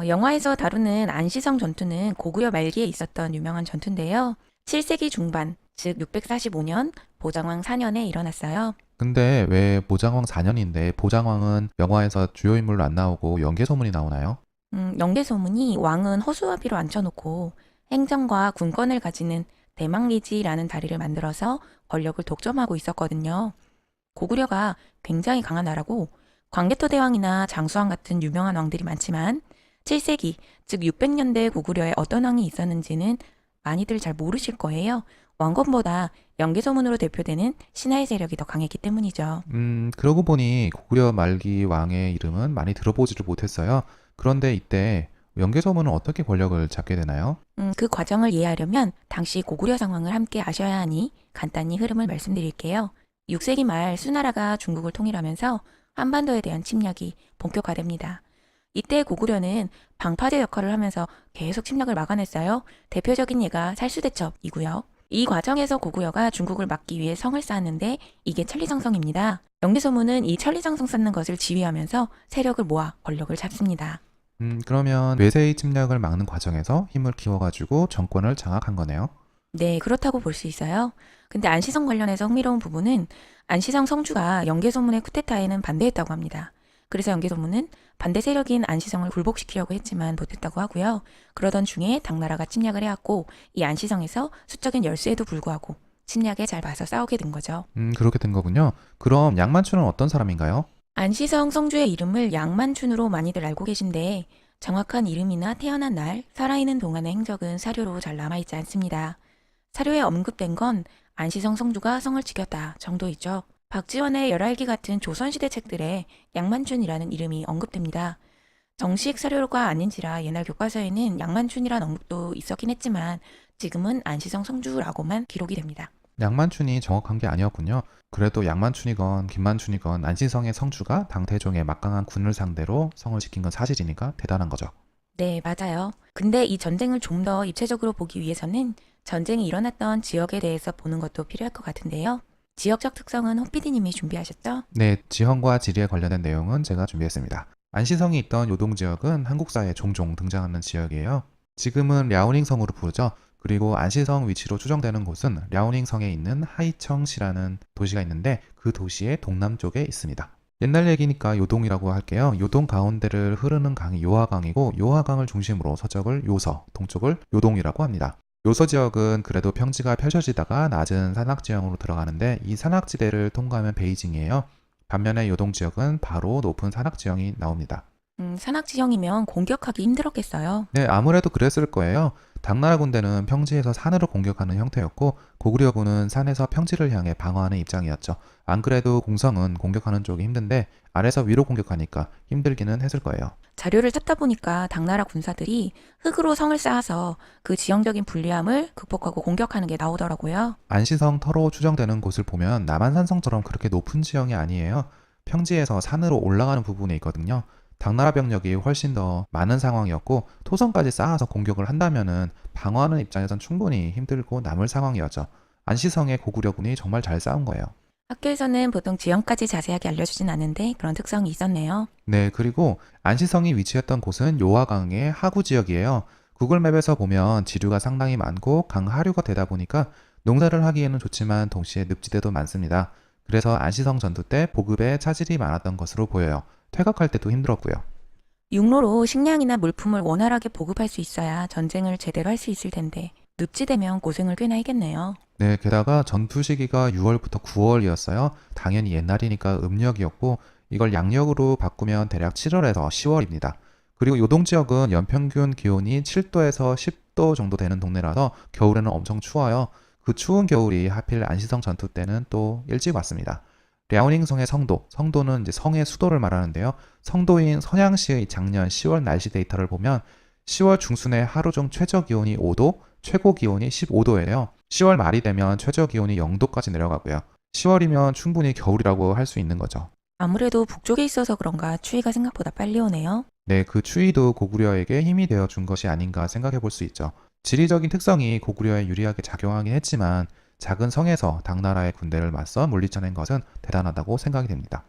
영화에서 다루는 안시성 전투는 고구려 말기에 있었던 유명한 전투인데요. 7세기 중반, 즉 645년 보장왕 4년에 일어났어요. 근데 왜 보장왕 4년인데 보장왕은 영화에서 주요 인물로 안 나오고 연개소문이 나오나요? 영계소문이 왕은 허수아비로 앉혀놓고 행정과 군권을 가지는 대망리지라는 다리를 만들어서 권력을 독점하고 있었거든요. 고구려가 굉장히 강한 나라고 광개토 대왕이나 장수왕 같은 유명한 왕들이 많지만 7세기, 즉 600년대 고구려에 어떤 왕이 있었는지는 많이들 잘 모르실 거예요. 왕건보다 연개소문으로 대표되는 신하의 세력이 더 강했기 때문이죠. 그러고 보니 고구려 말기 왕의 이름은 많이 들어보지를 못했어요. 그런데 이때 연개소문은 어떻게 권력을 잡게 되나요? 그 과정을 이해하려면 당시 고구려 상황을 함께 아셔야 하니 간단히 흐름을 말씀드릴게요. 6세기 말 수나라가 중국을 통일하면서 한반도에 대한 침략이 본격화됩니다. 이때 고구려는 방파제 역할을 하면서 계속 침략을 막아냈어요. 대표적인 예가 살수대첩이고요. 이 과정에서 고구려가 중국을 막기 위해 성을 쌓았는데 이게 천리장성입니다. 영대소문은 이 천리장성 쌓는 것을 지휘하면서 세력을 모아 권력을 잡습니다. 그러면 외세의 침략을 막는 과정에서 힘을 키워가지고 정권을 장악한 거네요. 네, 그렇다고 볼 수 있어요. 근데 안시성 관련해서 흥미로운 부분은 안시성 성주가 영계소문의 쿠데타에는 반대했다고 합니다. 그래서 영계소문은 반대 세력인 안시성을 굴복시키려고 했지만 못했다고 하고요. 그러던 중에 당나라가 침략을 해왔고 이 안시성에서 수적인 열세에도 불구하고 침략에 잘 봐서 싸우게 된 거죠. 그렇게 된 거군요. 그럼 양만추는 어떤 사람인가요? 안시성 성주의 이름을 양만춘으로 많이들 알고 계신데 정확한 이름이나 태어난 날, 살아있는 동안의 행적은 사료로 잘 남아있지 않습니다. 사료에 언급된 건 안시성 성주가 성을 지켰다 정도이죠. 박지원의 열알기 같은 조선시대 책들에 양만춘이라는 이름이 언급됩니다. 정식 사료가 아닌지라 옛날 교과서에는 양만춘이란 언급도 있었긴 했지만 지금은 안시성 성주라고만 기록이 됩니다. 양만춘이 정확한 게 아니었군요. 그래도 양만춘이건 김만춘이건 안시성의 성주가 당태종의 막강한 군을 상대로 성을 지킨 건 사실이니까 대단한 거죠. 네, 맞아요. 근데 이 전쟁을 좀 더 입체적으로 보기 위해서는 전쟁이 일어났던 지역에 대해서 보는 것도 필요할 것 같은데요. 지역적 특성은 호피디님이 준비하셨죠? 네, 지형과 지리에 관련된 내용은 제가 준비했습니다. 안시성이 있던 요동 지역은 한국사에 종종 등장하는 지역이에요. 지금은 랴오닝성으로 부르죠. 그리고 안시성 위치로 추정되는 곳은 랴오닝성에 있는 하이청시라는 도시가 있는데 그 도시의 동남쪽에 있습니다. 옛날 얘기니까 요동이라고 할게요. 요동 가운데를 흐르는 강이 요하강이고 요하강을 중심으로 서쪽을 요서, 동쪽을 요동이라고 합니다. 요서 지역은 그래도 평지가 펼쳐지다가 낮은 산악지형으로 들어가는데 이 산악지대를 통과하면 베이징이에요. 반면에 요동 지역은 바로 높은 산악지형이 나옵니다. 산악지형이면 공격하기 힘들었겠어요. 네, 아무래도 그랬을 거예요. 당나라 군대는 평지에서 산으로 공격하는 형태였고 고구려군은 산에서 평지를 향해 방어하는 입장이었죠. 안 그래도 공성은 공격하는 쪽이 힘든데 아래서 위로 공격하니까 힘들기는 했을 거예요. 자료를 찾다 보니까 당나라 군사들이 흙으로 성을 쌓아서 그 지형적인 불리함을 극복하고 공격하는 게 나오더라고요. 안시성 터로 추정되는 곳을 보면 남한산성처럼 그렇게 높은 지형이 아니에요. 평지에서 산으로 올라가는 부분에 있거든요. 당나라 병력이 훨씬 더 많은 상황이었고 토성까지 쌓아서 공격을 한다면은 방어하는 입장에선 충분히 힘들고 남을 상황이었죠. 안시성의 고구려군이 정말 잘 싸운 거예요. 학교에서는 보통 지형까지 자세하게 알려주진 않는데 그런 특성이 있었네요. 네, 그리고 안시성이 위치했던 곳은 요하강의 하구 지역이에요. 구글맵에서 보면 지류가 상당히 많고 강 하류가 되다 보니까 농사를 하기에는 좋지만 동시에 늪지대도 많습니다. 그래서 안시성 전투 때 보급에 차질이 많았던 것으로 보여요. 퇴각할 때도 힘들었고요. 육로로 식량이나 물품을 원활하게 보급할 수 있어야 전쟁을 제대로 할 수 있을 텐데 늪지대면 고생을 꽤나 했겠네요. 네, 게다가 전투 시기가 6월부터 9월이었어요. 당연히 옛날이니까 음력이었고 이걸 양력으로 바꾸면 대략 7월에서 10월입니다. 그리고 요동 지역은 연평균 기온이 7도에서 10도 정도 되는 동네라서 겨울에는 엄청 추워요. 그 추운 겨울이 하필 안시성 전투 때는 또 일찍 왔습니다. 랴오닝성의 성도, 성도는 이제 성의 수도를 말하는데요. 성도인 선양시의 작년 10월 날씨 데이터를 보면 10월 중순에 하루 중 최저 기온이 5도, 최고 기온이 15도예요. 10월 말이 되면 최저 기온이 0도까지 내려가고요. 10월이면 충분히 겨울이라고 할 수 있는 거죠. 아무래도 북쪽에 있어서 그런가 추위가 생각보다 빨리 오네요. 네, 그 추위도 고구려에게 힘이 되어 준 것이 아닌가 생각해 볼 수 있죠. 지리적인 특성이 고구려에 유리하게 작용하긴 했지만 작은 성에서 당나라의 군대를 맞서 물리쳐낸 것은 대단하다고 생각이 됩니다.